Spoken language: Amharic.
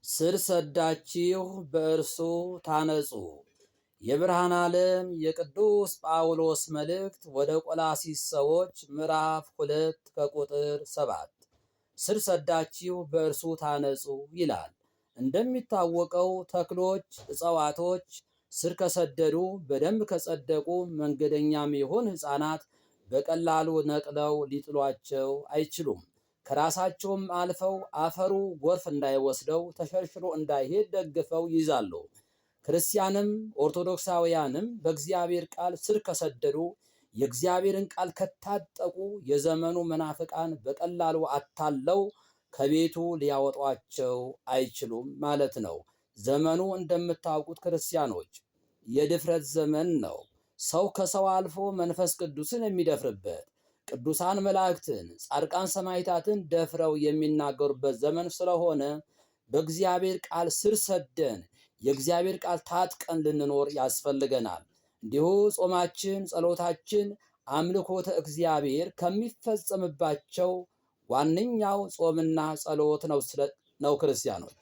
ስር ሰዳችሁ በእርሱ ታነጹ። የብርሃን ዓለም የቅዱስ ጳውሎስ መልእክት ወደ ቆላሲስ ሰዎች ምዕራፍ 2 ከቁጥር 7 ስር ሰዳችሁ በእርሱ ታነጹ ይላል። እንደሚታወቀው ተክሎች፣ እጽዋቶች ስር ከሰደዱ በደንብ ከጸደቁ መንገደኛም ይሁን ሕፃናት በቀላሉ ነቅለው ሊጥሏቸው አይችሉም። ከራሳቸውም አልፈው አፈሩ ጎርፍ እንዳይወስደው ተሸርሽሮ እንዳይሄድ ደግፈው ይይዛሉ። ክርስቲያንም ኦርቶዶክሳውያንም በእግዚአብሔር ቃል ስር ከሰደዱ የእግዚአብሔርን ቃል ከታጠቁ የዘመኑ መናፍቃን በቀላሉ አታለው ከቤቱ ሊያወጧቸው አይችሉም ማለት ነው። ዘመኑ እንደምታውቁት ክርስቲያኖች የድፍረት ዘመን ነው። ሰው ከሰው አልፎ መንፈስ ቅዱስን የሚደፍርበት፣ ቅዱሳን መላእክትን፣ ጻድቃን ሰማዕታትን ደፍረው የሚናገሩበት ዘመን ስለሆነ በእግዚአብሔር ቃል ስር ሰደን የእግዚአብሔር ቃል ታጥቀን ልንኖር ያስፈልገናል። እንዲሁ ጾማችን፣ ጸሎታችን፣ አምልኮተ እግዚአብሔር ከሚፈጸምባቸው ዋነኛው ጾምና ጸሎት ነው ክርስቲያኖች።